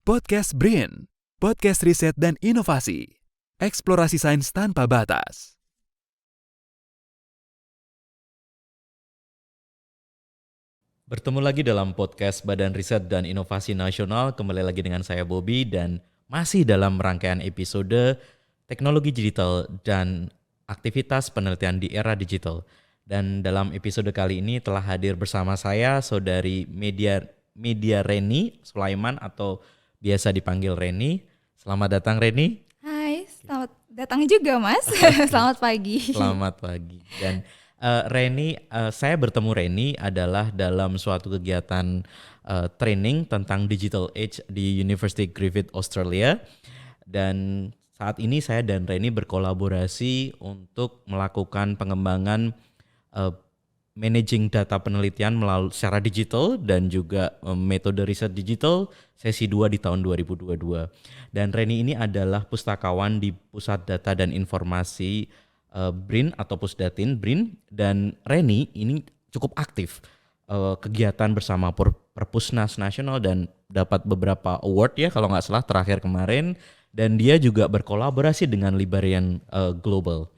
Podcast BRIN, podcast riset dan inovasi, eksplorasi sains tanpa batas. Bertemu lagi dalam podcast Badan Riset dan Inovasi Nasional, kembali lagi dengan saya Bobby dan masih dalam rangkaian episode teknologi digital dan aktivitas penelitian di era digital. Dan dalam episode kali ini telah hadir bersama saya Saudari Media Reni Sulaiman atau biasa dipanggil Reni. Selamat datang Reni. Hai, selamat datang juga Mas. Selamat pagi. Selamat pagi. Dan Reni, saya bertemu Reni adalah dalam suatu kegiatan training tentang Digital Age di University Griffith Australia. Dan saat ini saya dan Reni berkolaborasi untuk melakukan pengembangan managing data penelitian melalui secara digital dan juga metode riset digital sesi 2 di tahun 2022. Dan Reni ini adalah pustakawan di Pusat Data dan Informasi BRIN atau Pusdatin BRIN, dan Reni ini cukup aktif kegiatan bersama Perpusnas Nasional dan dapat beberapa award ya kalau nggak salah terakhir kemarin, dan dia juga berkolaborasi dengan Librarian Global.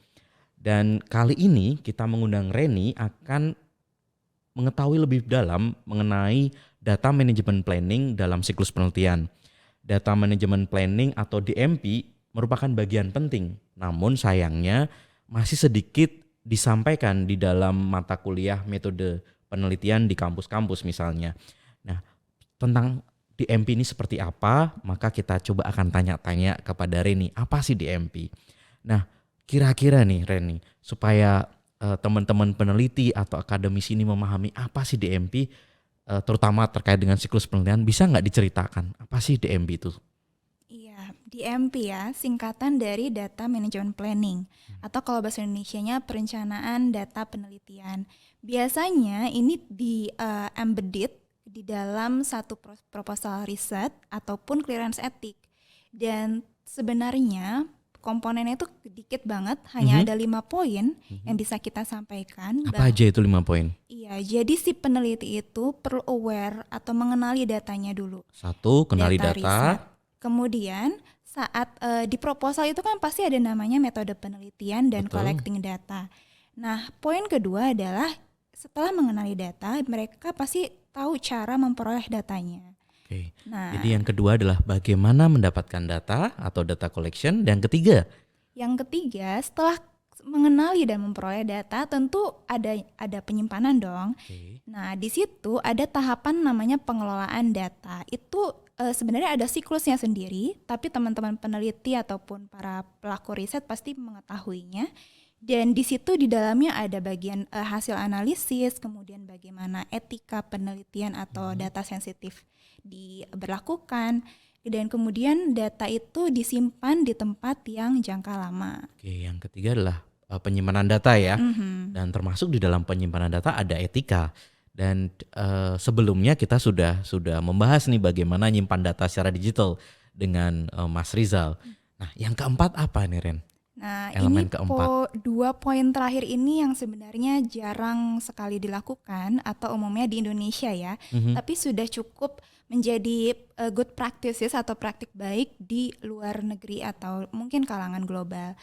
Dan kali ini kita mengundang Reni akan mengetahui lebih dalam mengenai data management planning dalam siklus penelitian. Data management planning atau DMP merupakan bagian penting, namun sayangnya masih sedikit disampaikan di dalam mata kuliah metode penelitian di kampus-kampus misalnya. Nah, tentang DMP ini seperti apa, maka kita coba akan tanya-tanya kepada Reni, apa sih DMP? Nah, kira-kira nih Reni, supaya teman-teman peneliti atau akademisi ini memahami apa sih DMP, terutama terkait dengan siklus penelitian, bisa nggak diceritakan apa sih DMP itu? Iya, DMP ya, singkatan dari Data Management Planning, atau kalau bahasa Indonesianya perencanaan data penelitian. Biasanya ini embedded di dalam satu proposal riset ataupun clearance etik. Dan sebenarnya komponennya itu dikit banget, hanya ada 5 poin yang bisa kita sampaikan. Apa aja itu 5 poin? Iya, jadi si peneliti itu perlu aware atau mengenali datanya dulu. 1, kenali data. Riset. Kemudian saat di proposal itu kan pasti ada namanya metode penelitian dan collecting data. Nah, poin kedua adalah setelah mengenali data, mereka pasti tahu cara memperoleh datanya. Oke. Nah, Jadi yang kedua adalah bagaimana mendapatkan data atau data collection. Dan yang ketiga, setelah mengenali dan memperoleh data, tentu ada penyimpanan dong. Oke. Nah, di situ ada tahapan namanya pengelolaan data. Itu sebenarnya ada siklusnya sendiri, tapi teman-teman peneliti ataupun para pelaku riset pasti mengetahuinya. Dan di situ di dalamnya ada bagian hasil analisis, kemudian bagaimana etika penelitian atau data sensitif diberlakukan, dan kemudian data itu disimpan di tempat yang jangka lama. Oke, yang ketiga adalah penyimpanan data ya. Dan termasuk di dalam penyimpanan data ada etika. Dan sebelumnya kita sudah membahas nih bagaimana nyimpan data secara digital dengan Mas Rizal. Nah, yang keempat apa nih Ren? Nah, Elemen ini keempat. 2 poin terakhir ini yang sebenarnya jarang sekali dilakukan atau umumnya di Indonesia ya, tapi sudah cukup menjadi good practices atau praktik baik di luar negeri atau mungkin kalangan global.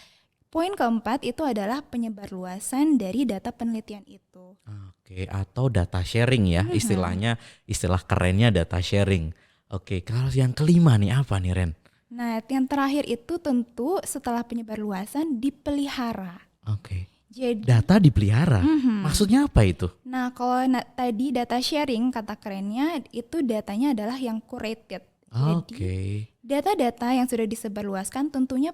Poin keempat itu adalah penyebarluasan dari data penelitian itu. Oke, atau data sharing ya, istilah kerennya data sharing. Oke, kalau yang kelima nih apa nih Ren? Nah, yang terakhir itu tentu setelah penyebarluasan dipelihara. Oke. Jadi Data dipelihara, maksudnya apa itu? Nah, kalau tadi data sharing, kata kerennya itu datanya adalah yang curated. Jadi data-data yang sudah disebarluaskan tentunya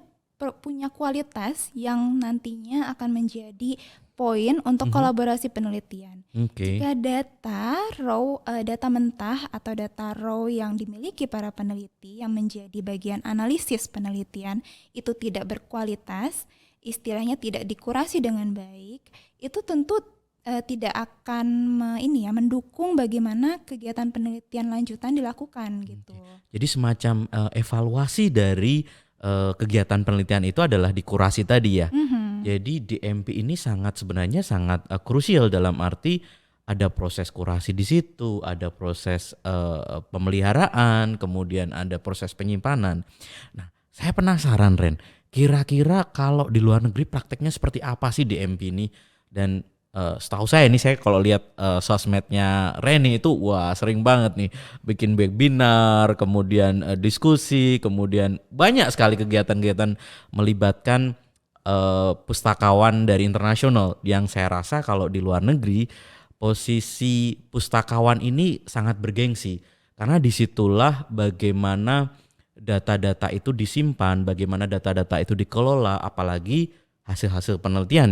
punya kualitas yang nantinya akan menjadi poin untuk kolaborasi penelitian. Jika data mentah atau data raw yang dimiliki para peneliti yang menjadi bagian analisis penelitian itu tidak berkualitas, istilahnya tidak dikurasi dengan baik, itu tentu tidak akan mendukung bagaimana kegiatan penelitian lanjutan dilakukan gitu. Jadi semacam evaluasi dari kegiatan penelitian itu adalah dikurasi tadi ya. Jadi DMP ini sebenarnya sangat krusial dalam arti ada proses kurasi di situ, ada proses pemeliharaan, kemudian ada proses penyimpanan. Nah, saya penasaran Ren, kira-kira kalau di luar negeri prakteknya seperti apa sih DMP ini? Dan setahu saya ini, saya kalau lihat sosmednya Reni itu wah sering banget nih bikin webinar, kemudian diskusi, kemudian banyak sekali kegiatan-kegiatan melibatkan pustakawan dari internasional, yang saya rasa kalau di luar negeri posisi pustakawan ini sangat bergengsi karena disitulah bagaimana data-data itu disimpan, bagaimana data-data itu dikelola, apalagi hasil-hasil penelitian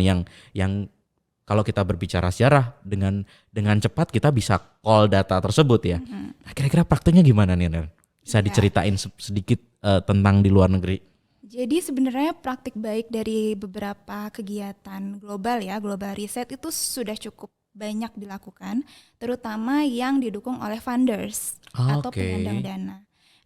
yang kalau kita berbicara sejarah dengan cepat kita bisa call data tersebut ya. Nah, kira-kira prakteknya gimana nih, Ren? Bisa diceritain sedikit tentang di luar negeri? Jadi sebenarnya praktik baik dari beberapa kegiatan global ya, global riset itu sudah cukup banyak dilakukan, terutama yang didukung oleh funders atau penyandang dana.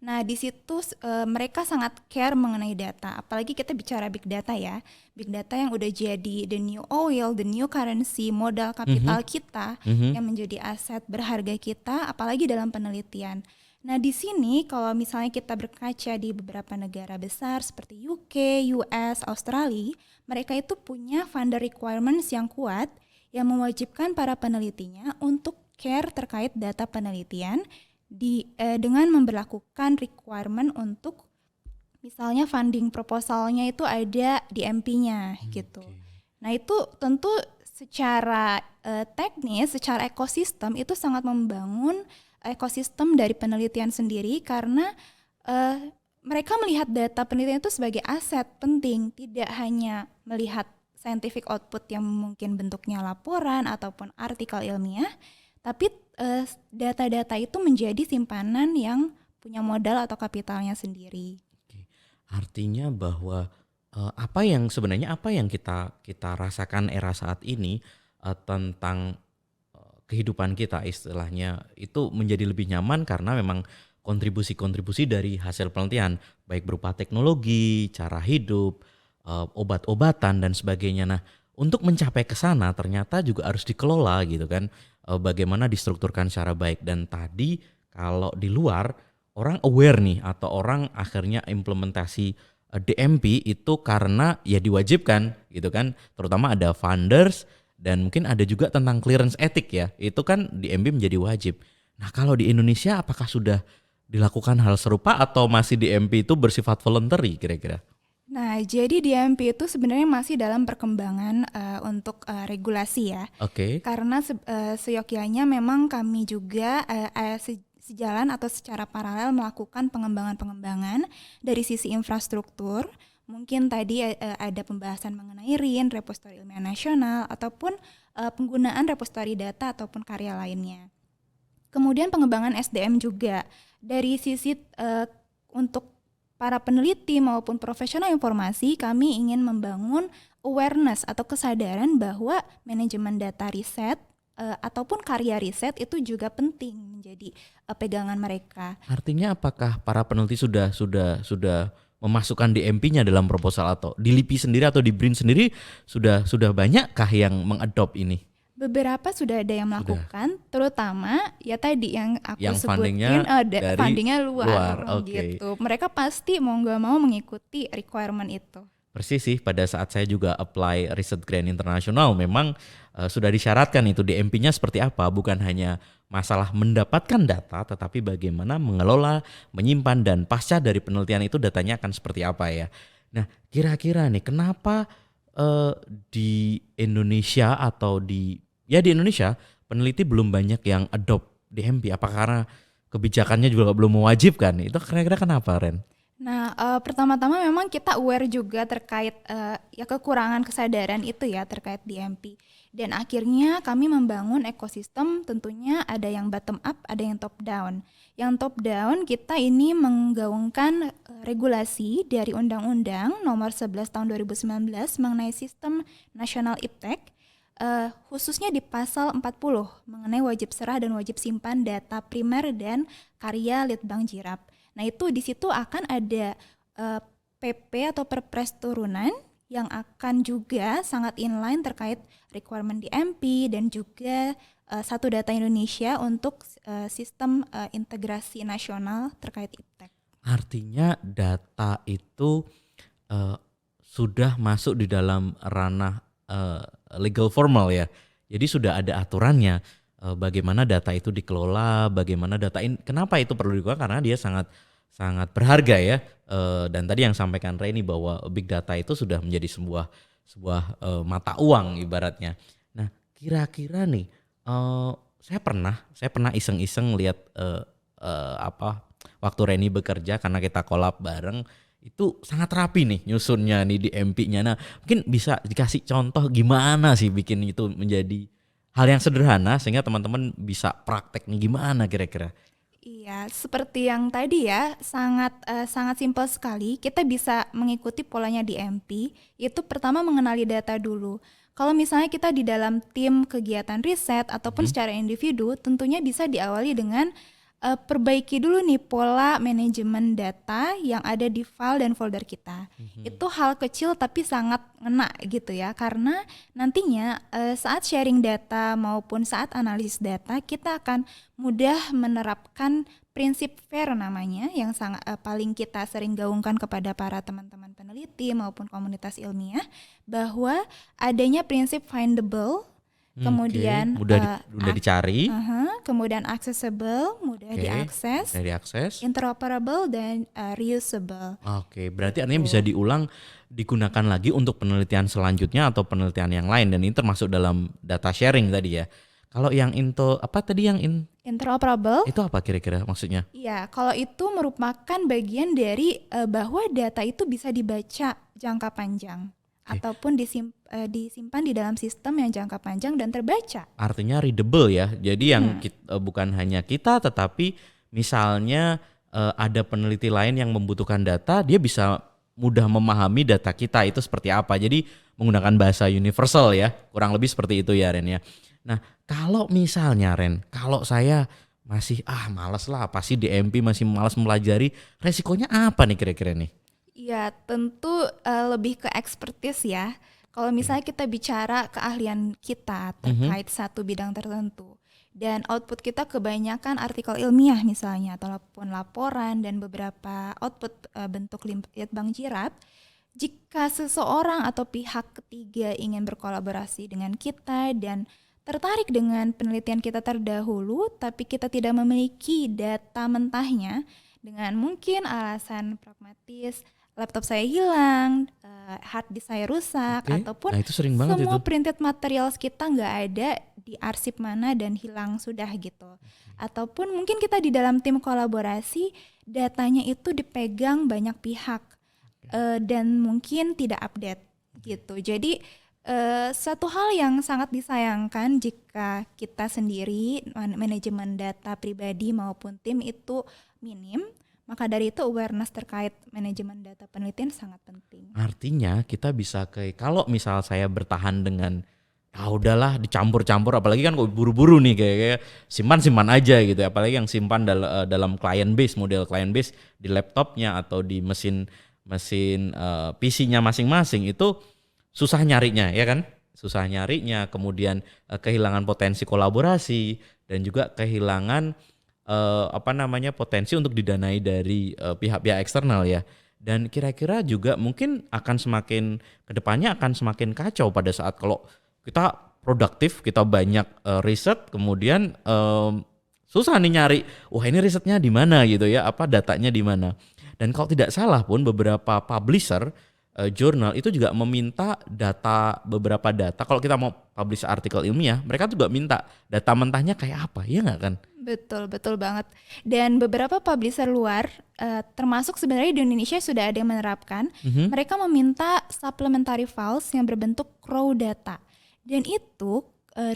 Nah, di situ mereka sangat care mengenai data, apalagi kita bicara big data ya. Big data yang udah jadi the new oil, the new currency, modal kapital kita yang menjadi aset berharga kita, apalagi dalam penelitian. Nah, di sini kalau misalnya kita berkaca di beberapa negara besar seperti UK, US, Australia, mereka itu punya funder requirements yang kuat yang mewajibkan para penelitinya untuk care terkait data penelitian dengan memberlakukan requirement untuk misalnya funding proposalnya itu ada di MP-nya gitu. Nah, itu tentu secara teknis, secara ekosistem itu sangat membangun ekosistem dari penelitian sendiri karena mereka melihat data penelitian itu sebagai aset penting, tidak hanya melihat scientific output yang mungkin bentuknya laporan ataupun artikel ilmiah, tapi data-data itu menjadi simpanan yang punya modal atau kapitalnya sendiri. Oke. Artinya bahwa apa yang kita rasakan era saat ini tentang kehidupan kita istilahnya itu menjadi lebih nyaman karena memang kontribusi-kontribusi dari hasil penelitian baik berupa teknologi, cara hidup, obat-obatan dan sebagainya. Nah, untuk mencapai ke sana ternyata juga harus dikelola gitu kan. Bagaimana distrukturkan secara baik, dan tadi kalau di luar orang aware nih atau orang akhirnya implementasi DMP itu karena ya diwajibkan gitu kan, terutama ada funders dan mungkin ada juga tentang clearance etik ya, itu kan DMP menjadi wajib. Nah, kalau di Indonesia apakah sudah dilakukan hal serupa atau masih DMP itu bersifat voluntary kira-kira? Nah, jadi DMP itu sebenarnya masih dalam perkembangan untuk regulasi ya. Oke. Karena seyogyanya memang kami juga sejalan atau secara paralel melakukan pengembangan-pengembangan dari sisi infrastruktur. Mungkin tadi ada pembahasan mengenai RIN, repositori ilmiah nasional, ataupun penggunaan repositori data ataupun karya lainnya. Kemudian pengembangan SDM juga dari sisi untuk para peneliti maupun profesional informasi, kami ingin membangun awareness atau kesadaran bahwa manajemen data riset ataupun karya riset itu juga penting menjadi pegangan mereka. Artinya apakah para peneliti sudah memasukkan DMP-nya dalam proposal atau di LIPI sendiri atau di BRIN sendiri sudah banyakkah yang mengadop ini? Beberapa sudah ada yang melakukan, terutama ya tadi yang aku sebutin fundingnya luar gitu. Mereka pasti mau nggak mau mengikuti requirement itu. Persis sih, pada saat saya juga apply Research Grant Internasional memang sudah disyaratkan itu DMP-nya seperti apa, bukan hanya masalah mendapatkan data tetapi bagaimana mengelola, menyimpan, dan pasca dari penelitian itu datanya akan seperti apa ya. Nah, kira-kira nih kenapa di Indonesia atau di Indonesia peneliti belum banyak yang adopt DMP? Apa karena kebijakannya juga belum mewajibkan? Itu kira-kira kenapa, Ren? Nah, pertama-tama memang kita aware juga terkait kekurangan kesadaran itu ya terkait DMP. Dan akhirnya kami membangun ekosistem, tentunya ada yang bottom up, ada yang top down. Yang top down kita ini menggaungkan regulasi dari Undang-Undang Nomor 11 Tahun 2019 mengenai Sistem Nasional Iptek. Khususnya di pasal 40 mengenai wajib serah dan wajib simpan data primer dan karya Litbang Jirap. Nah, itu di situ akan ada PP atau Perpres turunan yang akan juga sangat inline terkait requirement DMP dan juga Satu Data Indonesia untuk sistem integrasi nasional terkait iptek. Artinya data itu sudah masuk di dalam ranah legal formal ya. Jadi sudah ada aturannya bagaimana data itu dikelola, bagaimana kenapa itu perlu dikelola karena dia sangat sangat berharga ya. Dan tadi yang sampaikan Reni bahwa big data itu sudah menjadi sebuah mata uang ibaratnya. Nah, kira-kira nih saya pernah iseng-iseng lihat waktu Reni bekerja karena kita collab bareng itu sangat rapi nih nyusunnya nih di MP-nya. Nah, mungkin bisa dikasih contoh gimana sih bikin itu menjadi hal yang sederhana sehingga teman-teman bisa praktek nih gimana kira-kira? Iya, seperti yang tadi ya, sangat simpel sekali. Kita bisa mengikuti polanya di MP. Itu pertama mengenali data dulu. Kalau misalnya kita di dalam tim kegiatan riset ataupun secara individu, tentunya bisa diawali dengan perbaiki dulu nih pola manajemen data yang ada di file dan folder kita. Itu hal kecil tapi sangat ngena gitu ya, karena nantinya saat sharing data maupun saat analisis data kita akan mudah menerapkan prinsip FAIR namanya yang paling kita sering gaungkan kepada para teman-teman peneliti maupun komunitas ilmiah, bahwa adanya prinsip findable, kemudian mudah dicari, kemudian accessible, mudah diakses, interoperable dan reusable. Oke, berarti artinya bisa digunakan lagi untuk penelitian selanjutnya atau penelitian yang lain dan ini termasuk dalam data sharing tadi ya. Kalau yang interoperable itu apa kira-kira maksudnya? Iya, kalau itu merupakan bagian dari bahwa data itu bisa dibaca jangka panjang. Ataupun disimpan di dalam sistem yang jangka panjang dan terbaca. Artinya readable ya. Jadi yang bukan hanya kita tetapi misalnya ada peneliti lain yang membutuhkan data, dia bisa mudah memahami data kita itu seperti apa. Jadi menggunakan bahasa universal ya. Kurang lebih seperti itu ya Ren ya. Nah, kalau misalnya Ren, kalau saya masih malas lah, pasti di MP masih malas mempelajari, resikonya apa nih kira-kira nih? Ya tentu lebih ke expertise ya. Kalau misalnya kita bicara keahlian kita terkait satu bidang tertentu dan output kita kebanyakan artikel ilmiah misalnya ataupun laporan dan beberapa output bentuk litbang jirap, jika seseorang atau pihak ketiga ingin berkolaborasi dengan kita dan tertarik dengan penelitian kita terdahulu tapi kita tidak memiliki data mentahnya dengan mungkin alasan pragmatis, laptop saya hilang, hard disk saya rusak, ataupun itu sering banget semua itu. printed materials kita nggak ada di arsip mana dan hilang sudah gitu. Ataupun mungkin kita di dalam tim kolaborasi datanya itu dipegang banyak pihak dan mungkin tidak update gitu. Jadi satu hal yang sangat disayangkan jika kita sendiri manajemen data pribadi maupun tim itu minim. Maka dari itu awareness terkait manajemen data penelitian sangat penting. Artinya kita bisa kalau misal saya bertahan dengan udahlah dicampur-campur, apalagi kan kok buru-buru nih kayak simpan aja gitu, apalagi yang simpan dalam client base, model client base di laptopnya atau di mesin PC-nya masing-masing itu susah nyarinya ya kan? Susah nyarinya, kemudian kehilangan potensi kolaborasi dan juga kehilangan potensi untuk didanai dari pihak-pihak eksternal ya. Dan kira-kira juga mungkin akan kedepannya akan semakin kacau pada saat kalau kita produktif, kita banyak riset, kemudian susah nih nyari, wah ini risetnya di mana gitu ya, datanya di mana. Dan kalau tidak salah pun beberapa publisher jurnal itu juga meminta beberapa data. Kalau kita mau publish artikel ilmiah, mereka juga minta data mentahnya kayak apa, ya nggak kan? Betul banget. Dan beberapa publisher luar, termasuk sebenarnya di Indonesia sudah ada yang menerapkan, mereka meminta supplementary files yang berbentuk raw data. Dan itu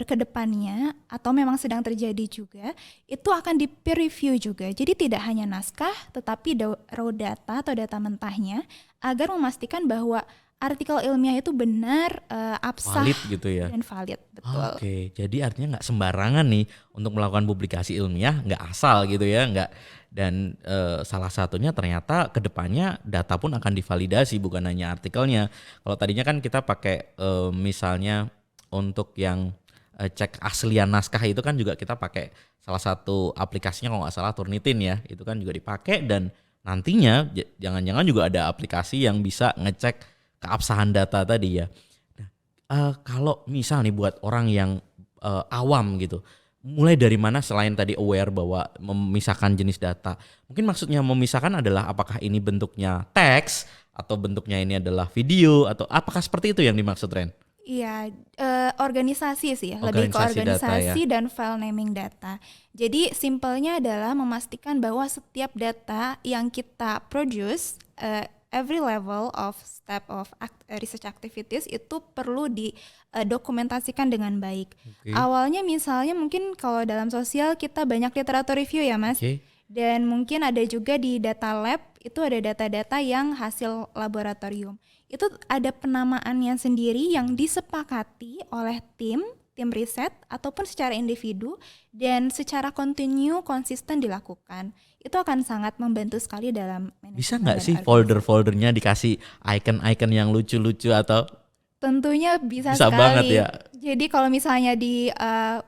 kedepannya atau memang sedang terjadi juga, itu akan di peer review juga. Jadi tidak hanya naskah, tetapi raw data atau data mentahnya, agar memastikan bahwa artikel ilmiah itu benar, absah, valid gitu ya. Dan valid, betul. Oke, jadi artinya nggak sembarangan nih untuk melakukan publikasi ilmiah, nggak asal gitu ya, nggak. Dan salah satunya ternyata kedepannya data pun akan divalidasi, bukan hanya artikelnya. Kalau tadinya kan kita pakai misalnya untuk yang cek aslian naskah itu kan juga kita pakai salah satu aplikasinya kalau nggak salah Turnitin ya, itu kan juga dipakai. Dan nantinya jangan-jangan juga ada aplikasi yang bisa ngecek keabsahan data tadi ya. Nah, kalau misal nih buat orang yang awam gitu, mulai dari mana selain tadi aware bahwa memisahkan jenis data, mungkin maksudnya memisahkan adalah apakah ini bentuknya teks atau bentuknya ini adalah video, atau apakah seperti itu yang dimaksud Ren? Iya, organisasi sih ya, lebih ke organisasi data, ya? Dan file naming data. Jadi simpelnya adalah memastikan bahwa setiap data yang kita produce, every level of step of research activities itu perlu didokumentasikan dengan baik. Okay. Awalnya misalnya mungkin kalau dalam sosial kita banyak literatur review ya Mas. Okay. Dan mungkin ada juga di data lab, itu ada data-data yang hasil laboratorium. Itu ada penamaannya sendiri yang disepakati oleh tim riset ataupun secara individu dan secara kontinu konsisten dilakukan. Itu akan sangat membantu sekali dalam manajemen. Bisa nggak sih folder-foldernya dikasih icon-icon yang lucu-lucu atau? Tentunya bisa sekali. Banget ya. Jadi kalau misalnya di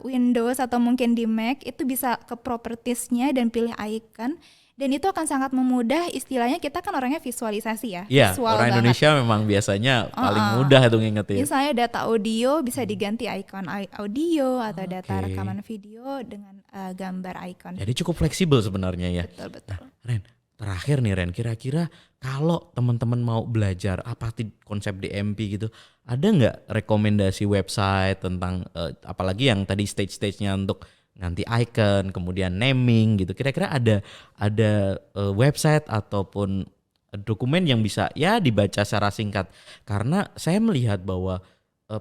Windows atau mungkin di Mac itu bisa ke propertiesnya dan pilih icon. Dan itu akan sangat memudah, istilahnya kita kan orangnya visualisasi ya. Iya, orang banget. Indonesia memang biasanya paling mudah itu ngingetin. Misalnya data audio bisa diganti icon audio atau data rekaman video dengan gambar icon. Jadi cukup fleksibel sebenarnya ya. Betul. Nah, Ren, terakhir nih Ren, kira-kira kalau teman-teman mau belajar apa konsep DMP gitu, ada nggak rekomendasi website tentang apalagi yang tadi stage-stage-nya untuk nanti icon, kemudian naming gitu. Kira-kira ada website ataupun dokumen yang bisa ya dibaca secara singkat. Karena saya melihat bahwa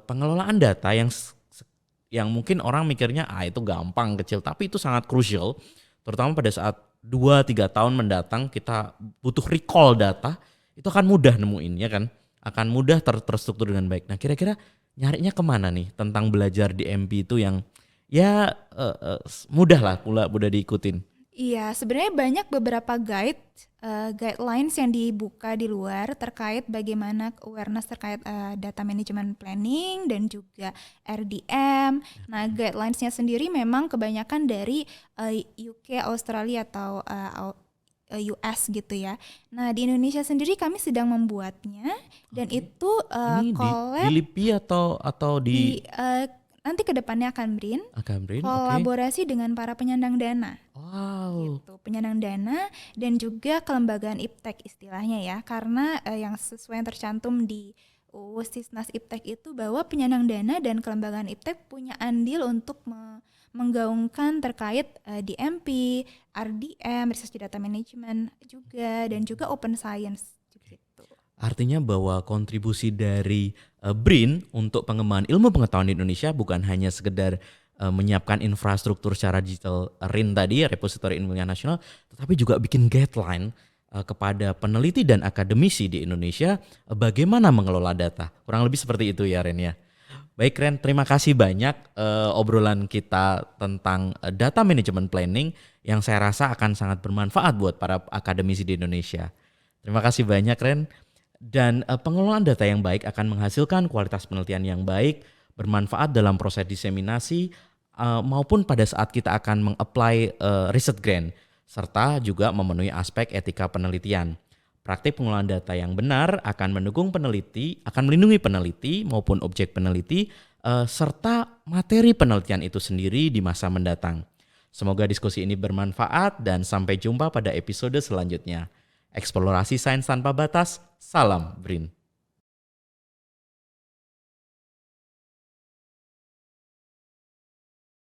pengelolaan data yang mungkin orang mikirnya itu gampang, kecil, tapi itu sangat krusial. Terutama pada saat 2-3 tahun mendatang kita butuh recall data, itu akan mudah nemuin ya kan. Akan mudah terstruktur dengan baik. Nah, kira-kira nyarinya kemana nih tentang belajar DMP itu yang ya mudah lah mudah diikutin. Iya, sebenarnya banyak beberapa guidelines yang dibuka di luar terkait bagaimana awareness terkait data management planning dan juga RDM. Nah, guidelinesnya sendiri memang kebanyakan dari UK, Australia atau US gitu ya. Nah, di Indonesia sendiri kami sedang membuatnya dan itu collab di LIPI atau di nanti kedepannya akan BRIN kolaborasi dengan para penyandang dana. Wow. Gitu, penyandang dana dan juga kelembagaan IPTEK istilahnya ya, karena yang sesuai yang tercantum di Sisnas IPTEK itu bahwa penyandang dana dan kelembagaan IPTEK punya andil untuk menggaungkan terkait DMP, RDM, Research Data Management juga, dan juga Open Science. Artinya bahwa kontribusi dari BRIN untuk pengembangan ilmu pengetahuan di Indonesia bukan hanya sekedar menyiapkan infrastruktur secara digital RIN tadi, Repository Ilmiah Nasional, tetapi juga bikin guideline kepada peneliti dan akademisi di Indonesia bagaimana mengelola data. Kurang lebih seperti itu ya Ren ya. Baik Ren, terima kasih banyak obrolan kita tentang data management planning yang saya rasa akan sangat bermanfaat buat para akademisi di Indonesia. Terima kasih banyak Ren. Dan pengelolaan data yang baik akan menghasilkan kualitas penelitian yang baik, bermanfaat dalam proses diseminasi maupun pada saat kita akan meng-apply research grant, serta juga memenuhi aspek etika penelitian. Praktik pengelolaan data yang benar akan melindungi peneliti maupun objek peneliti, serta materi penelitian itu sendiri di masa mendatang. Semoga diskusi ini bermanfaat dan sampai jumpa pada episode selanjutnya. Eksplorasi sains tanpa batas, salam BRIN.